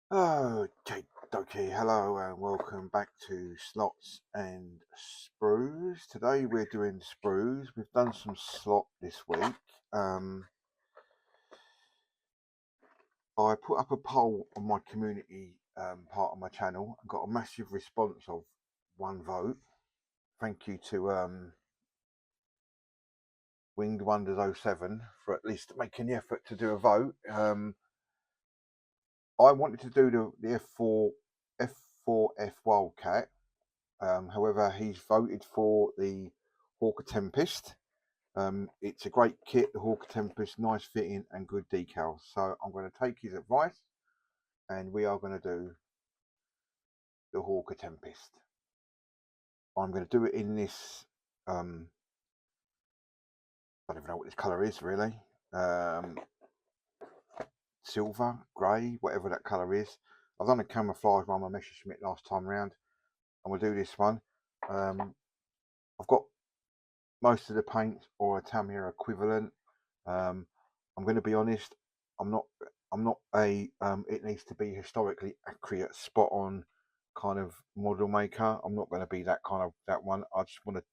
Okay, okay, hello and welcome back to Slots and Sprues. Today we're doing sprues. We've done some slot this week. I put up a poll on my community part of my channel and got a massive response of one vote. Thank you to Winged Wonders 07 for at least making the effort to do a vote. I wanted to do the F4F Wildcat. However, he's voted for the Hawker Tempest. It's a great kit, the Hawker Tempest, nice fitting and good decals. So I'm going to take his advice and we are going to do the Hawker Tempest. I'm going to do it in this, I don't even know what this colour is really. Silver, grey, whatever that colour is. I've done a camouflage one on my Messerschmitt last time round. I'm going to do this one. I've got most of the paints or a Tamiya equivalent. I'm going to be honest. I'm not a it needs to be historically accurate, spot on kind of model maker. I'm not going to be that kind of that one. I just want to,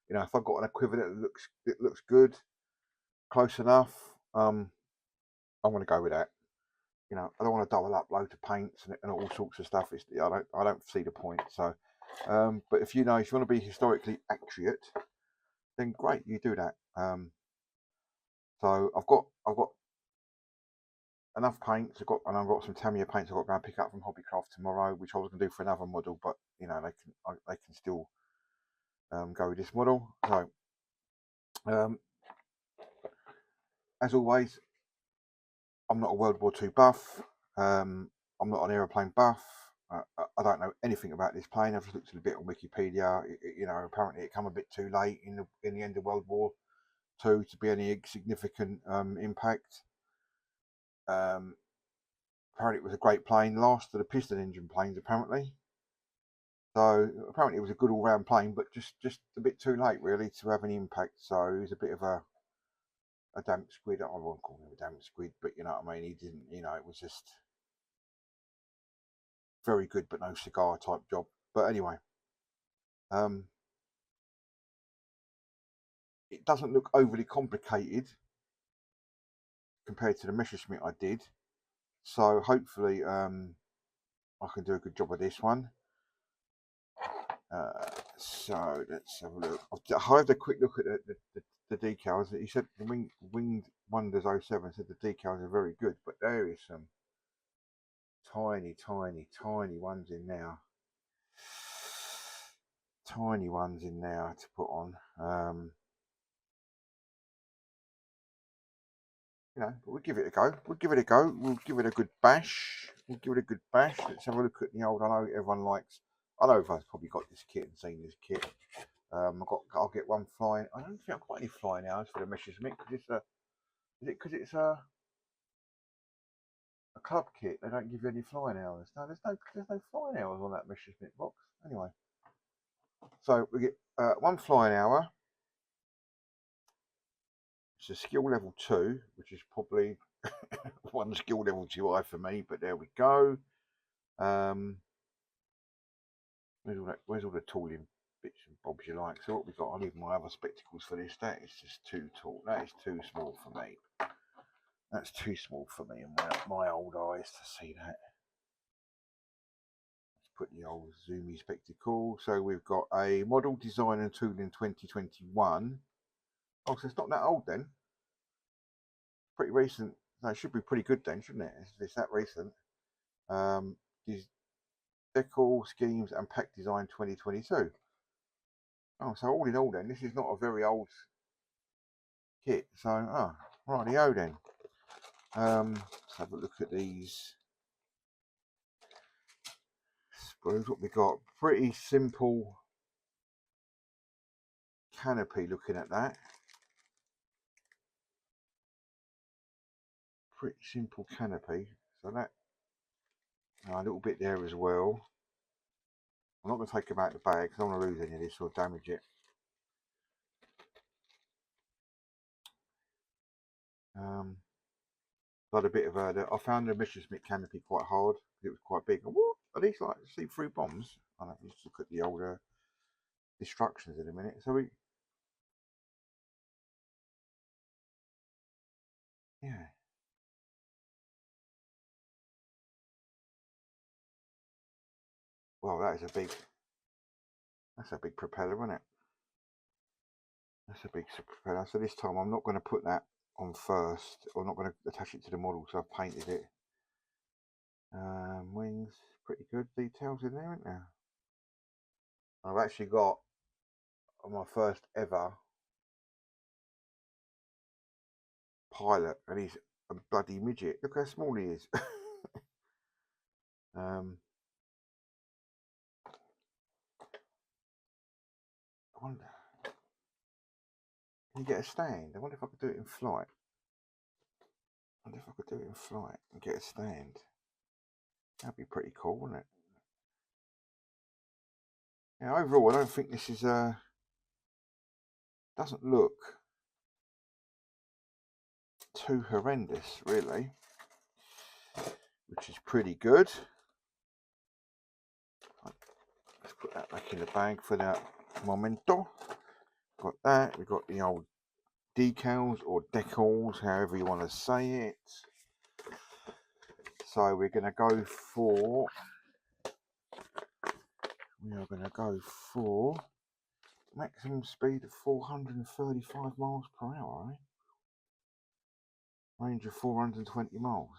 if I've got an equivalent that looks good, close enough. I'm going to go with that. I don't want to double up loads of paints and all sorts of stuff. I don't see the point. So, but if you want to be historically accurate, then great, you do that. So I've got enough paints. I've got some Tamiya paints I've got to go and pick up from Hobbycraft tomorrow, which I was going to do for another model, but they can still go with this model. So as always, I'm not a World War II buff. I'm not an aeroplane buff. I don't know anything about this plane. I've just looked a bit on Wikipedia. Apparently it came a bit too late in the end of World War II to be any significant impact. Apparently it was a great plane, last of the piston engine planes apparently. So apparently it was a good all-round plane, but just a bit too late really to have any impact. So it was a bit of a damp squid. I won't call him a damp squid, but you know what I mean. He didn't, it was just very good, but no cigar type job. But anyway, it doesn't look overly complicated compared to the Messerschmitt I did. So hopefully I can do a good job of this one. So let's have a look. I'll have a quick look at the decals. He said the Winged Wonders 07 said the decals are very good, but there is some tiny ones in now. Tiny ones in there to put on. But we'll give it a go. We'll give it a go. We'll give it a good bash. Let's have a look at the old. I know everyone likes. I know everyone's probably got this kit and seen this kit. I'll get one flying. I don't think I've got any flying hours for the Messerschmitt because it's a. Is it because it's a club kit? They don't give you any flying hours. No, there's no flying hours on that Messerschmitt box. Anyway, so we get one flying hour. It's a skill level 2, which is probably one skill level too high for me. But there we go. Where's all the tooling bits and bobs you like? So what we got? I'll leave my other spectacles for this. That is just too tall. That is too small for me. That's too small for me and my old eyes to see that. Let's put the old zoomy spectacle. So we've got a model design and tooling 2021. Oh, so it's not that old then. Pretty recent. No, it should be pretty good then, shouldn't it? If it's that recent. These decal schemes and pack design 2022. Oh, so all in all then, this is not a very old kit. So, rightio then. Let's have a look at these sprues. What we got? Pretty simple canopy looking at that. Pretty simple canopy. So that, a little bit there as well. I'm not going to take them out of the bag because I don't want to lose any of this or damage it. Got a bit of I found the Messerschmitt canopy quite hard. It was quite big. What are these, like see-through bombs? I don't know. Let's look at the older instructions in a minute. So yeah. Well, that's a big propeller, isn't it? That's a big propeller. So this time I'm not going to put that on first. I'm not going to attach it to the model, so I've painted it. Wings, pretty good details in there, isn't there? I've actually got on my first ever pilot, and he's a bloody midget. Look how small he is. I wonder, can you get a stand? I wonder if I could do it in flight. I wonder if I could do it in flight and get a stand. That'd be pretty cool, wouldn't it? Yeah, overall, I don't think this is doesn't look too horrendous, really, which is pretty good. Let's put that back in the bag for that momento. Got that. We've got the old decals or decals, however you want to say it. So we're going to go for. We are going to go for maximum speed of 435 miles per hour. Range of 420 miles.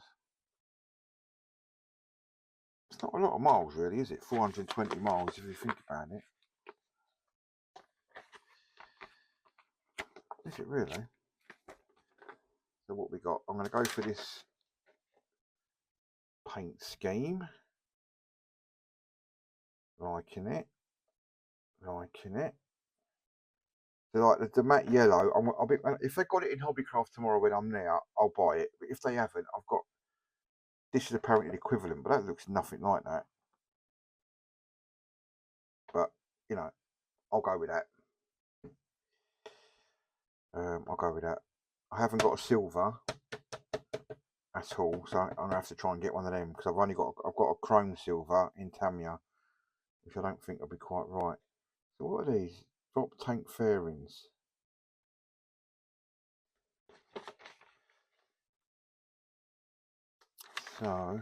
It's not a lot of miles, really, is it? 420 miles, if you think about it. Is it really? So what we got? I'm going to go for this paint scheme. Liking it. Liking it. So like the matte yellow, I'll be, if they got it in Hobbycraft tomorrow when I'm there, I'll buy it. But if they haven't, I've got, this is apparently the equivalent, but that looks nothing like that. But, you know, I'll go with that. I'll go with that. I haven't got a silver at all, so I'm gonna have to try and get one of them because I've got a chrome silver in Tamiya, which I don't think will be quite right. So what are these? Drop tank fairings. So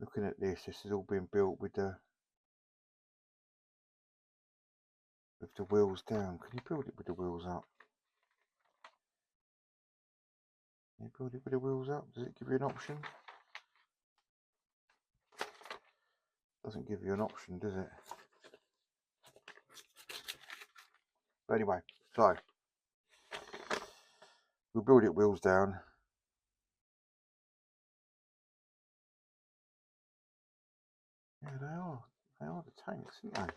looking at this has all been built with the wheels down. Can you build it with the wheels up? Can you build it with the wheels up? Does it give you an option? Doesn't give you an option, does it? But anyway, so we'll build it wheels down. Yeah, they are. They are the tanks, aren't they?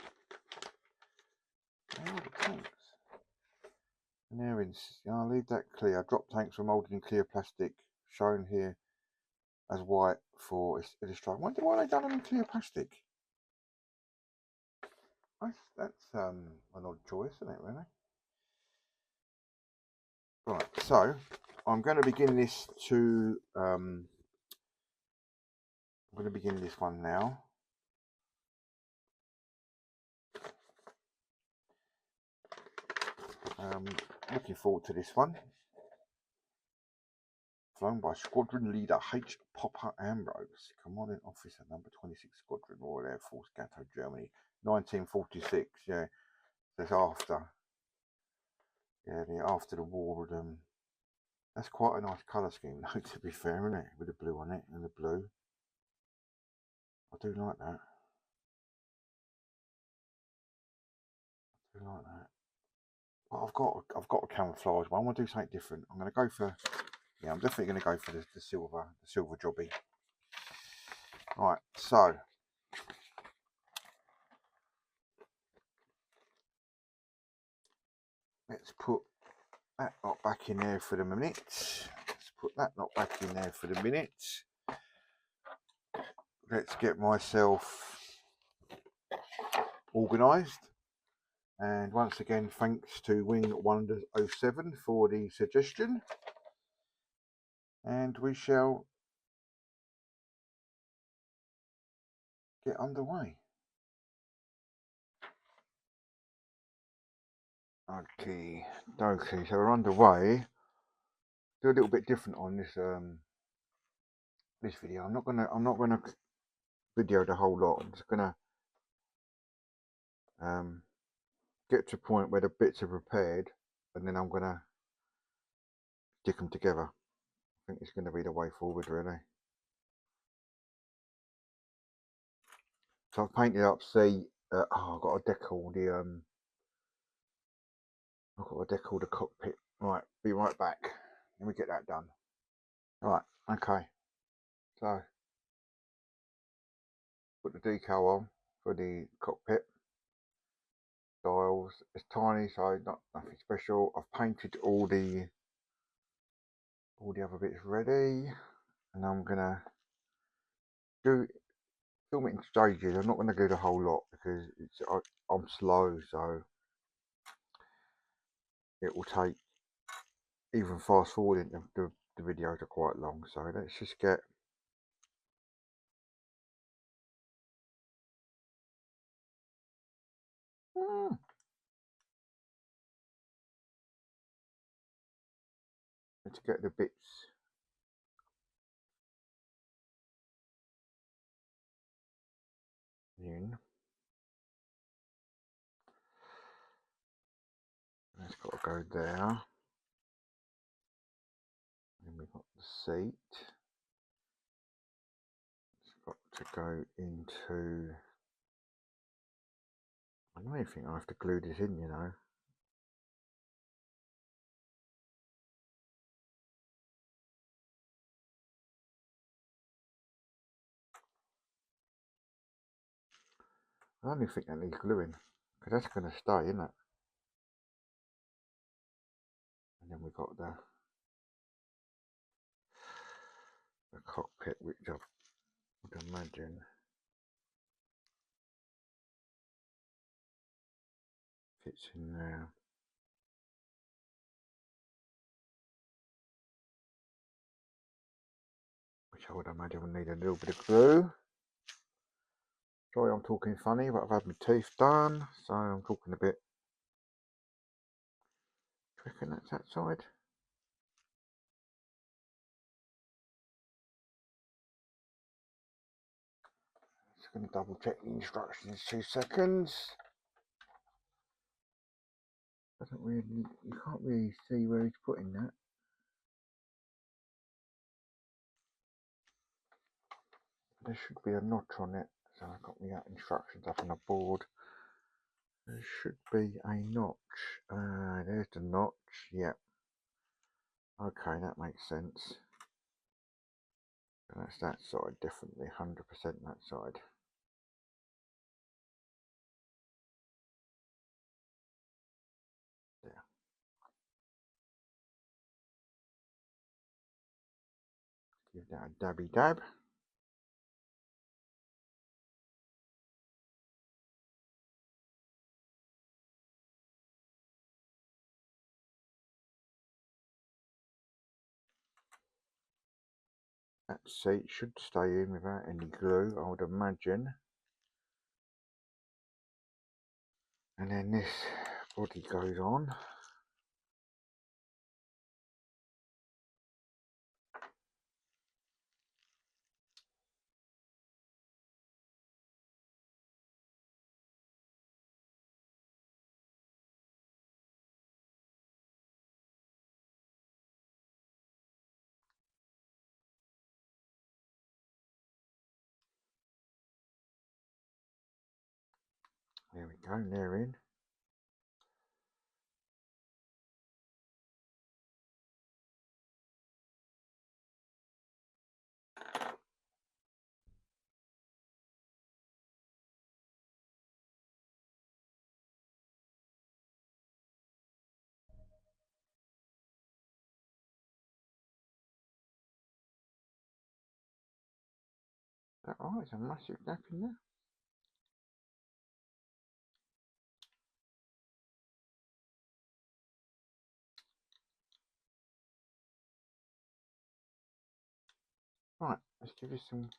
They are the tanks. And they're in. I'll leave that clear. Drop tanks were moulded in clear plastic, shown here as white for illustration. Why are they done them in clear plastic? That's an odd choice, isn't it, really? Right, so I'm going to begin this I'm going to begin this one now. Looking forward to this one. Flown by Squadron Leader H. Popper Ambrose, Commanding Officer Number 26 Squadron, Royal Air Force, Gatow, Germany, 1946. Yeah, that's after. Yeah, after the war. That's quite a nice colour scheme, though, to be fair, isn't it? With the blue on it and the blue. I do like that. I do like that. Well, I've got a camouflage one. I want to do something different. I'm going to go for. Yeah, I'm definitely going to go for the silver jobby. Right, so let's put that lot back in there for the minute. Let's put that lot back in there for the minute. Let's get myself organised. And once again, thanks to Wing107 for the suggestion. And we shall get underway. Okay, so we're underway. Do a little bit different on this this video. I'm not gonna video the whole lot. I'm just gonna get to a point where the bits are prepared, and then I'm gonna stick them together. I think it's gonna be the way forward, really. So I've painted up. See, I've got to decal the I've got to decal the cockpit. Right, be right back. Let me get that done. Right, okay. So put the decal on for the cockpit. Dials. It's tiny, so nothing special. I've painted all the other bits ready, and I'm gonna film it in stages. I'm not gonna do the whole lot because I'm slow, so it will take, even fast forwarding the videos are quite long. So let's just get let's get the bits in. That's got to go there. Then we've got the seat. It's got to go into. I don't even think I have to glue this in, you know. I don't even think that needs gluing, because that's going to stay, isn't it? And then we've got the cockpit, which I would imagine fits in there. Which I would imagine will need a little bit of glue. Sorry I'm talking funny, but I've had my teeth done, so I'm talking a bit. Do you reckon that's that side? Just going to double check the instructions, 2 seconds. Doesn't really, you can't really see where he's putting that. There should be a notch on it, so I've got my instructions up on the board. There should be a notch. There's the notch. Yep. Okay, that makes sense. And that's that side, definitely 100% that side. There. Give that a dabby dab. That seat should stay in without any glue, I would imagine. And then this body goes on. There we go, they're in. Oh, it's a massive gap in there. Right, let's give you some.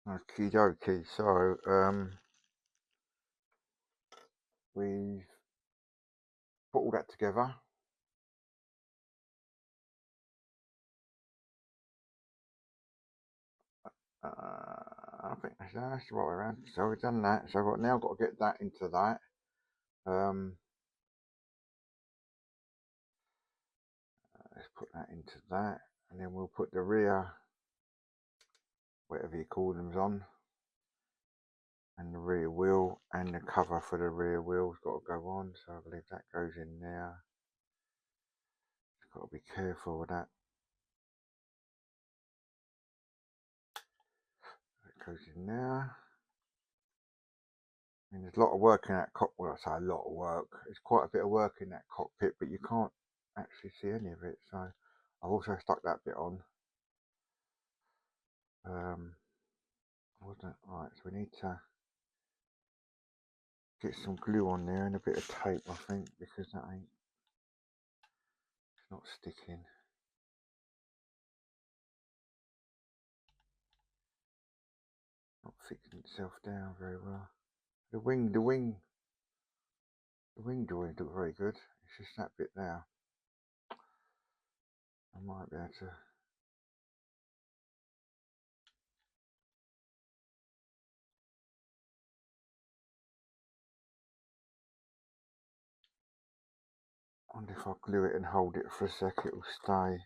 Okie dokie. So we've put all that together. I think that's the right way around. So we've done that. So I've now got to get that into that. Let's put that into that, and then we'll put the rear, whatever you call them, on, and the rear wheel, and the cover for the rear wheel's got to go on. So I believe that goes in there. Got to be careful with that. It goes in there. And there's a lot of work in that cockpit. Well, I say a lot of work. There's quite a bit of work in that cockpit, but you can't actually see any of it. So I've also stuck that bit on. Wasn't right. So we need to get some glue on there and a bit of tape, I think, because that ain't. It's not sticking. Not fixing itself down very well. The wing drawings look very good. It's just that bit there. I might be able to. I wonder if I glue it and hold it for a sec, it will stay.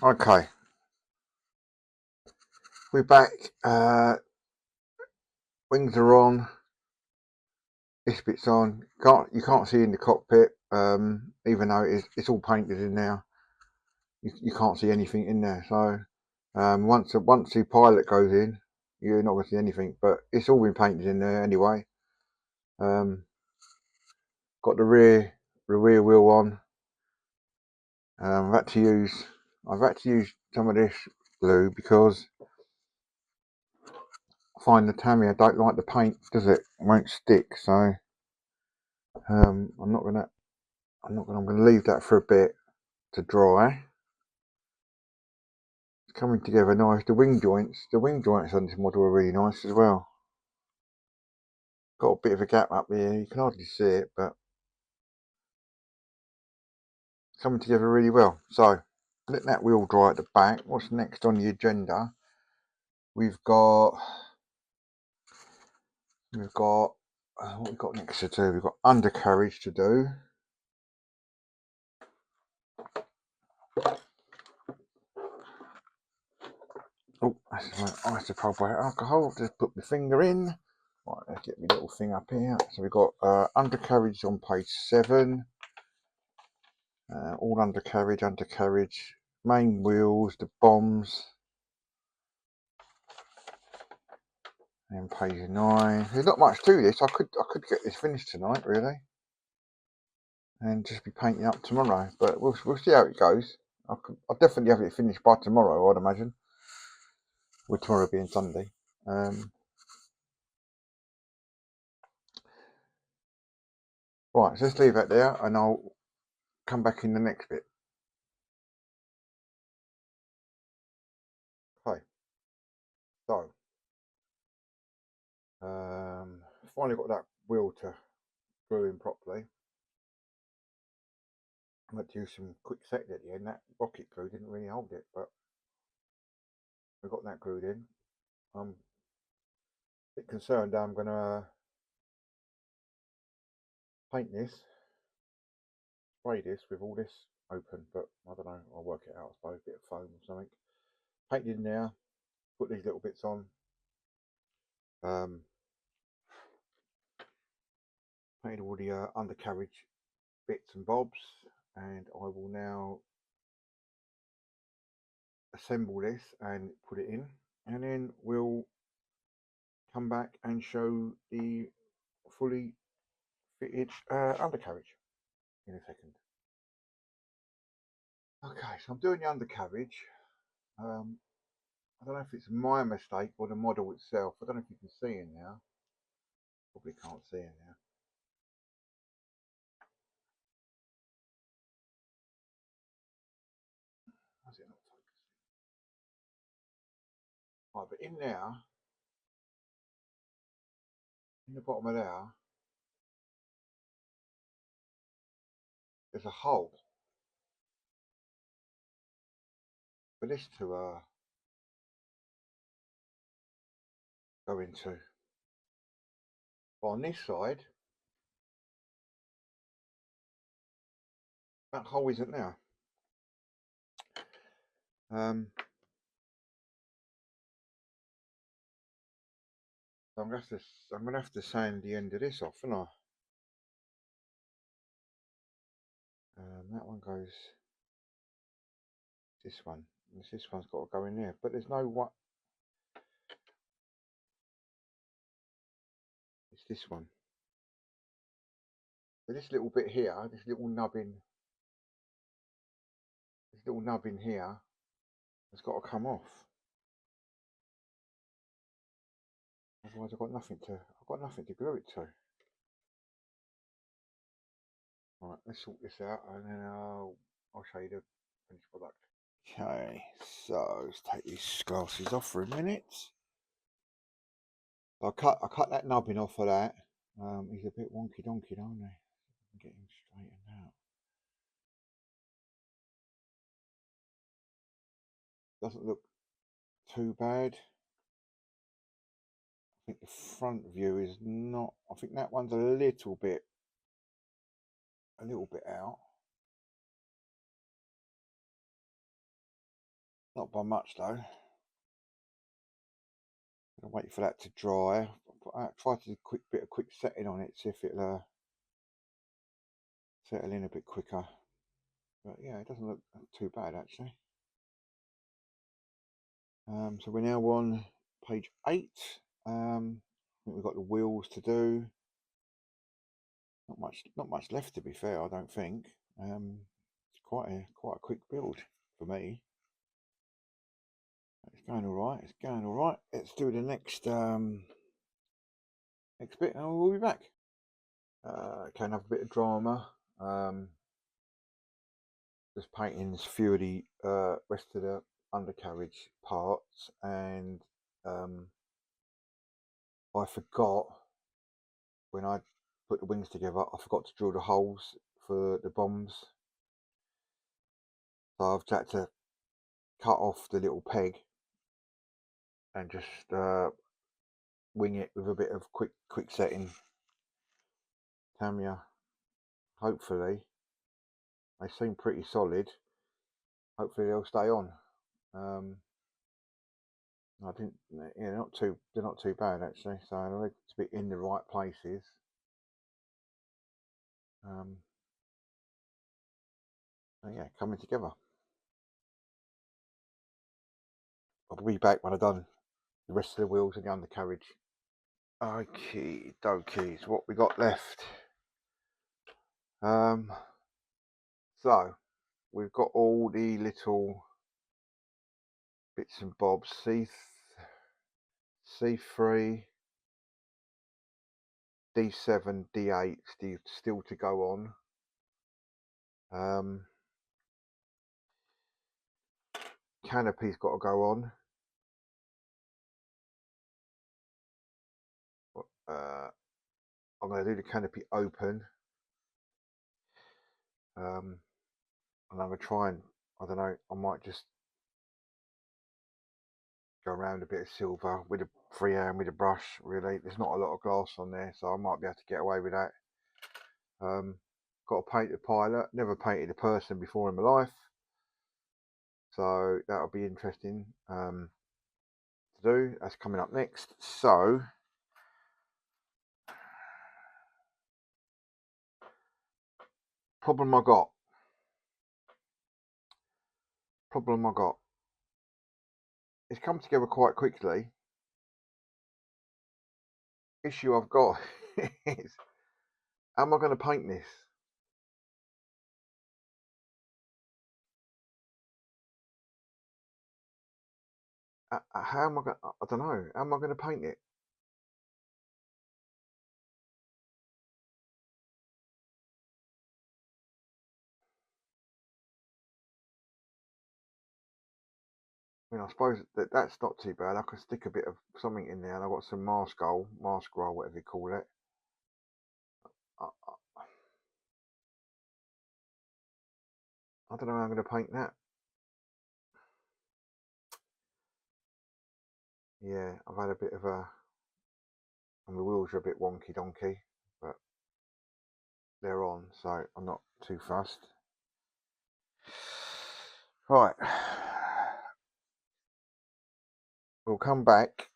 Okay, we're back. Wings are on. This bit's on. You can't see in the cockpit, even though it's all painted in there. You can't see anything in there. So once the pilot goes in, you're not going to see anything. But it's all been painted in there anyway. Got the rear wheel on. I've had to use some of this glue because I find the Tamiya don't like the paint, does it? It won't stick. So I'm gonna leave that for a bit to dry. It's coming together nice. The wing joints on this model are really nice as well. Got a bit of a gap up here. You can hardly see it, but it's coming together really well. So let that wheel dry at the back. What's next on the agenda? We've got what we've got next to do. We've got undercarriage to do. Oh, that's my isopropyl alcohol. Just put my finger in. Right, let's get my little thing up here. So we've got undercarriage on page 7. All undercarriage, main wheels, the bombs. And page 9. There's not much to this. I could get this finished tonight, really, and just be painting up tomorrow. But we'll see how it goes. I'll definitely have it finished by tomorrow, I'd imagine. With tomorrow being Sunday. Right, so let's leave that there, and I'll come back in the next bit. Okay. So, finally got that wheel to glue in properly. I had to use some quick set at the end. That rocket glue didn't really hold it, but we got that glued in. I'm a bit concerned I'm going to paint this, spray this with all this open, but I don't know, I'll work it out, I suppose, a bit of foam or something. Paint it in there, put these little bits on. Painted all the undercarriage bits and bobs, and I will now assemble this and put it in, and then we'll come back and show the fully fitted undercarriage in a second. Okay, so I'm doing the undercarriage. I don't know if it's my mistake or the model itself. I don't know if you can see in there. Probably can't see in there. How's it not focusing? Right, but in there, in the bottom of there, there's a hole for this to go into. But on this side, that hole isn't there. So I'm gonna have to sand the end of this off, aren't I? That one goes this one. This one's got to go in there, but there's no what. It's this one. So this little bit here, this little nub in here has got to come off. Otherwise, I've got nothing to glue it to. Right, let's sort this out, and then I'll show you the finished product. Okay, so let's take these glasses off for a minute. I cut that nubbin off of that. He's a bit wonky donkey, don't he? Get him straightened out. Doesn't look too bad. I think the front view is not. I think that one's a little bit out. Not by much though. I'll wait for that to dry. I'll try to do a quick setting on it, see if it'll settle in a bit quicker. But yeah, it doesn't look too bad actually. So we're now on page 8. I think we've got the wheels to do. Not much left to be fair. I don't think. It's quite a quick build for me. It's going all right. It's going all right. Let's do the next next bit, and we'll be back. Okay, another bit of drama. Just painting a few of the rest of the undercarriage parts, and I forgot when I put the wings together. I forgot to drill the holes for the bombs, so I've had to cut off the little peg and just wing it with a bit of quick setting. Tamiya, hopefully they seem pretty solid. Hopefully they'll stay on. I didn't, they're not too bad actually. So I need to be in the right places. So yeah, coming together. I'll be back when I've done the rest of the wheels and the undercarriage. Okay, dokies, what we got left? So we've got all the little bits and bobs. C3, D7, D8 still to go on. Canopy's got to go on. I'm going to do the canopy open. And I'm going to try and, I don't know, I might just go around a bit of silver with a freehand with a brush. Really, there's not a lot of glass on there, so I might be able to get away with that. Got to paint the pilot. Never painted a person before in my life, so that'll be interesting to do. That's coming up next. So problem I got. It's come together quite quickly. Issue I've got is, am I going to paint this? How am I going? I don't know. How am I going to paint it? I mean, I suppose that's not too bad. I can stick a bit of something in there, and I've got some mask roll, whatever you call it. I don't know how I'm going to paint that. Yeah, I've had a bit of and the wheels are a bit wonky donkey, but they're on, so I'm not too fussed. Right, we'll come back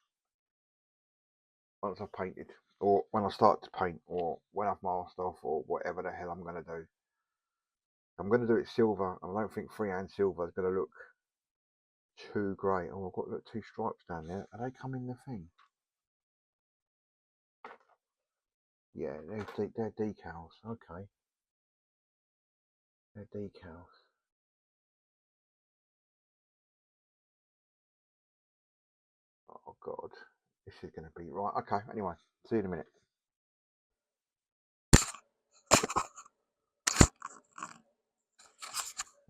once I've painted, or when I start to paint, or when I've masked off, or whatever the hell I'm going to do. I'm going to do it silver. I don't think freehand silver is going to look too great. Oh, I've got 2 stripes down there. Are they coming the thing? Yeah, they're decals. Okay, they're decals. Oh God, this is going to be right. Okay, anyway, see you in a minute.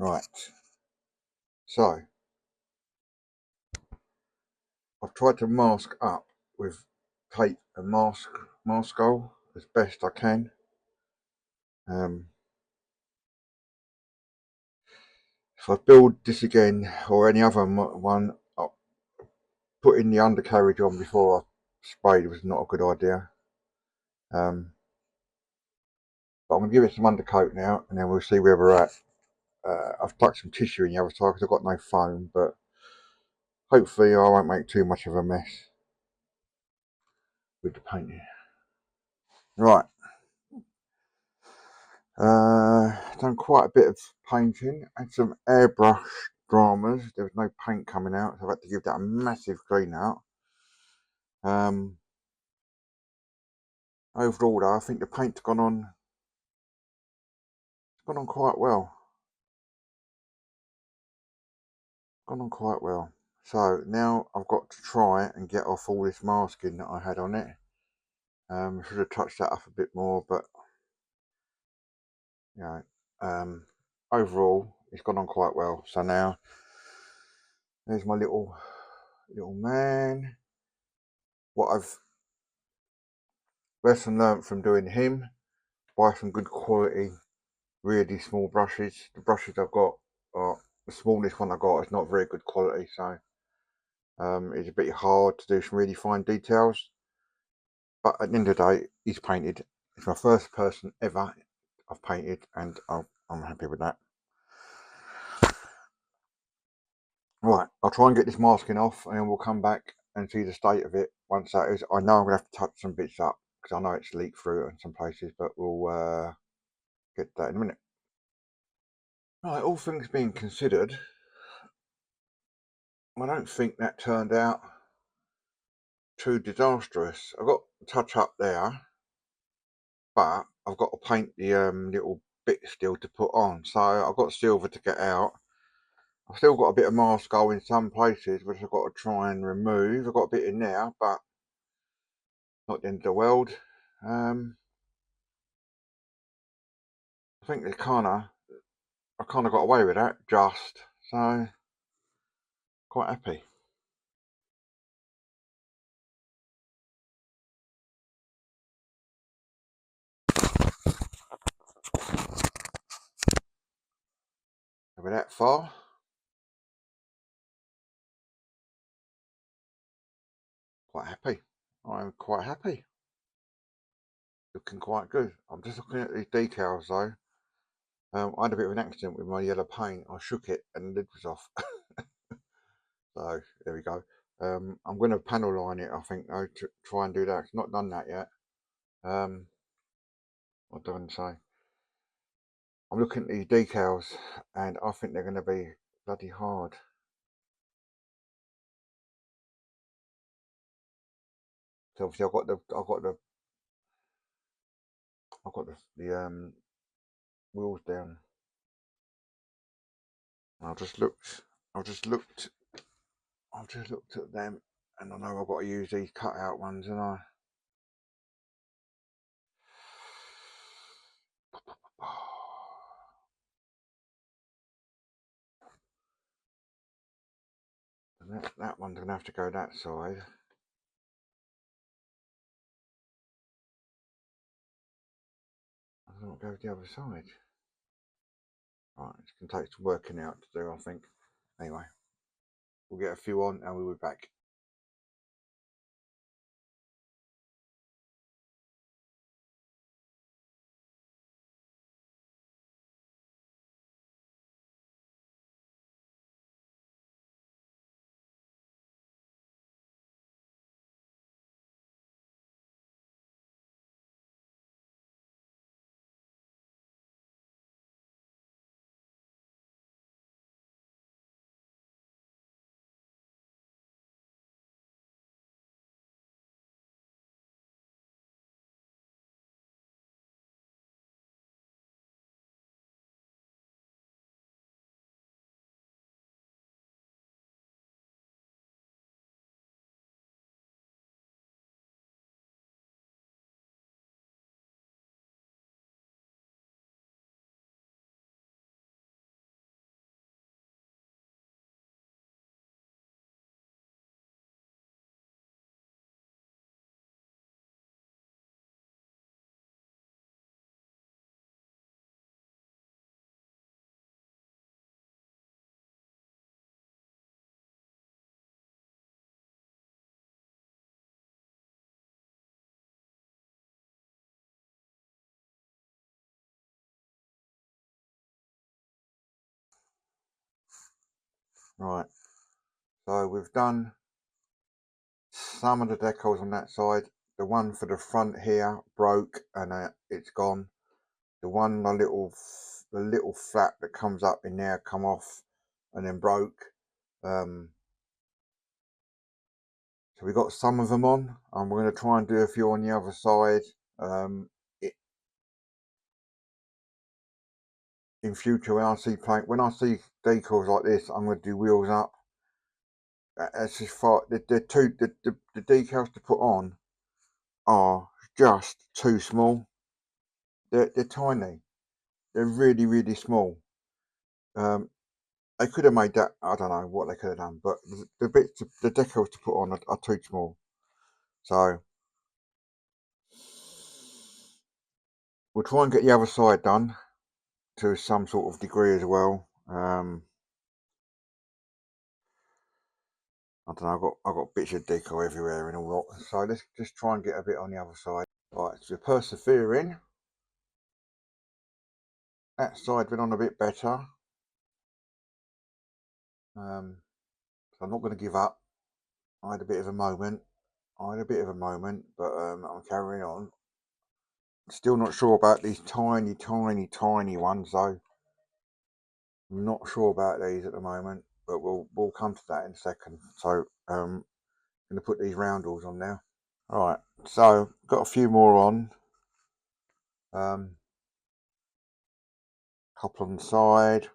Right, so I've tried to mask up with tape and mask roll as best I can. If I build this again or any other one, putting the undercarriage on before I sprayed was not a good idea. But I'm going to give it some undercoat now, and then we'll see where we're at. I've tucked some tissue in the other side because I've got no foam, but hopefully I won't make too much of a mess with the painting. Right, done quite a bit of painting and some airbrush dramas. There was no paint coming out, so I've had to give that a massive clean out. Overall though, I think the paint's gone on quite well. So now I've got to try and get off all this masking that I had on it. Should have touched that up a bit more, but you know, overall it's gone on quite well. So now there's my little man. What I've lesson learnt from doing him: buy some good quality, really small brushes. The brushes I've got are the smallest one I got is not very good quality, so it's a bit hard to do some really fine details. But at the end of the day, he's painted. It's my first person ever I've painted, and I'm happy with that. Right, I'll try and get this masking off, and then we'll come back and see the state of it once that is. I know I'm going to have to touch some bits up because I know it's leaked through in some places, but we'll get that in a minute. Right, all things being considered, I don't think that turned out too disastrous. I've got a touch up there, but I've got to paint the little bit still to put on. So I've got silver to get out. I've still got a bit of masco in some places, which I've got to try and remove. I've got a bit in there, but not the end of the world. I think I kind of got away with that, just so quite happy. Over that far, quite happy. I'm quite happy. Looking quite good. I'm just looking at these decals though. I had a bit of an accident with my yellow paint. I shook it and the lid was off. So there we go. I'm going to panel line it, I think, though, to try and do that. It's not done that yet. What do I say? I'm looking at these decals, and I think they're going to be bloody hard. So obviously, I've got the wheels down. I just looked. I just looked. I've just looked at them, and I know I've got to use these cut out ones, and that one's gonna have to go that side. I don't go the other side. Right, it's gonna take some working out to do, I think. Anyway, we'll get a few on, and we'll be back. Right. So we've done some of the decals on that side. The one for the front here broke and it's gone. The one, the little flap that comes up in there come off and then broke. So we got some of them on, and we're going to try and do a few on the other side. In future, when I see decals like this, I'm going to do wheels up. That's just far. The decals to put on are just too small. They're tiny. They're really, really small. They could have made that. I don't know what they could have done, but the bits, the decals to put on are too small. So we'll try and get the other side done to some sort of degree as well. I don't know. I've got bits of decal everywhere and all that. So let's just try and get a bit on the other side. Right, so we're persevering. That side went on a bit better. So I'm not going to give up. I had a bit of a moment. But I'm carrying on. Still not sure about these tiny ones though. I'm not sure about these at the moment, but we'll come to that in a second. So I'm going to put these roundels on now. All right, so got a few more on. Couple on the side.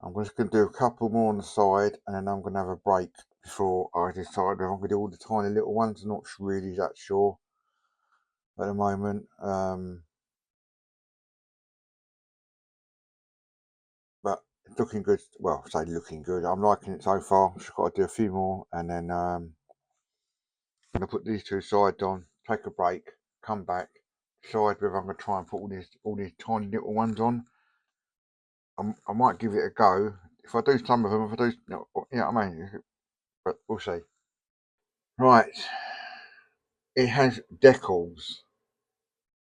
I'm just going to do a couple more on the side, and then I'm going to have a break before I decide if I'm going to do all the tiny little ones. I'm not really that sure at the moment. But it's looking good. Well, I say looking good. I'm liking it so far. Just got to do a few more, and then I'm going to put these two sides on, take a break, come back, decide whether I'm going to try and put all these tiny little ones on. I might give it a go. If I do some of them, if I do, you know what I mean. But we'll see. Right, it has decals.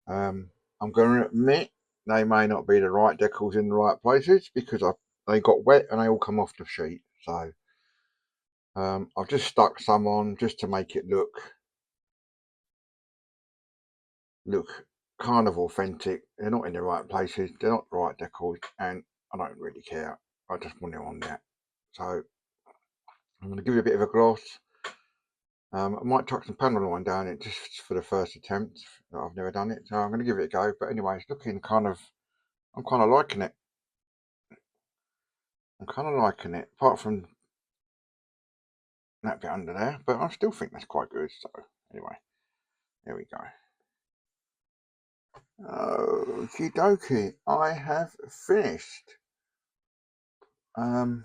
I'm going to admit they may not be the right decals in the right places because they got wet and they all come off the sheet. So I've just stuck some on just to make it look kind of authentic. They're not in the right places. They're not the right decals, and I don't really care. I just want it on there. So I'm going to give it a bit of a gloss. I might chuck some panel line down it just for the first attempt. I've never done it, so I'm going to give it a go. But anyway, it's looking kind of. I'm kind of liking it. Apart from that bit under there, but I still think that's quite good. So anyway, there we go. Okie dokie, I have finished. Oh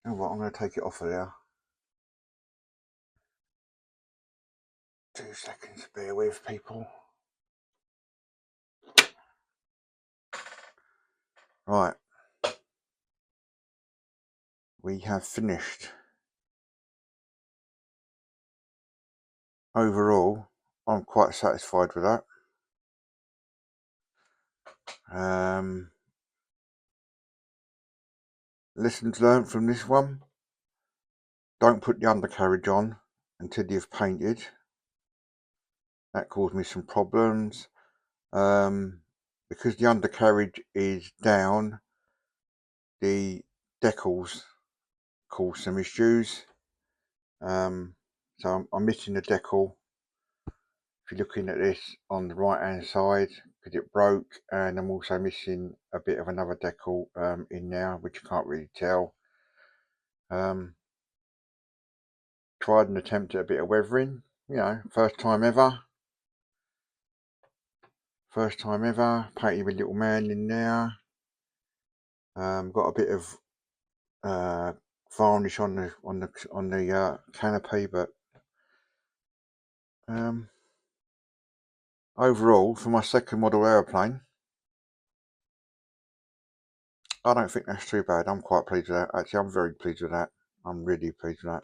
well, I'm going to take it off of there. 2 seconds, bear with people. Right, we have finished. Overall, I'm quite satisfied with that. Lessons learned from this one: don't put the undercarriage on until you've painted. That caused me some problems. Because the undercarriage is down, the decals cause some issues. So I'm missing the decal. If you're looking at this on the right hand side, because it broke, and I'm also missing a bit of another decal in there, which you can't really tell. Tried and attempted a bit of weathering, you know, first time ever, painted with little man in there. Got a bit of varnish on the canopy, but overall, for my second model aeroplane, I don't think that's too bad. I'm quite pleased with that. Actually, I'm very pleased with that. I'm really pleased with that.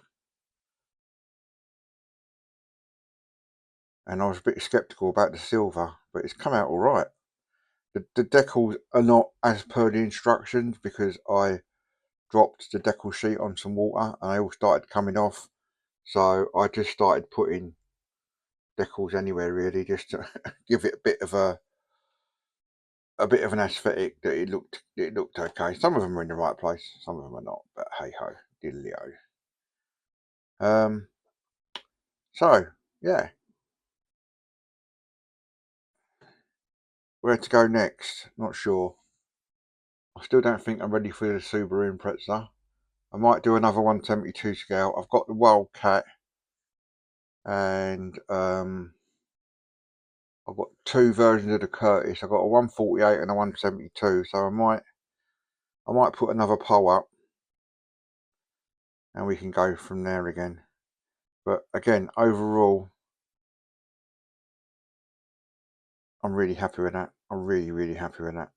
And I was a bit sceptical about the silver, but it's come out all right. The decals are not as per the instructions because I dropped the decal sheet on some water and they all started coming off. So I just started putting decals anywhere really, just to give it a bit of an aesthetic that it looked okay. Some of them are in the right place, some of them are not, but hey ho, diddly-o. So yeah, where to go next? Not sure. I still don't think I'm ready for the Subaru Impreza. I might do another 172 scale. I've got the Wildcat and I've got two versions of the Curtis. I've got a 148 and a 172, so I might put another pole up and we can go from there again. But again, overall, I'm really happy with that. I'm really happy with that.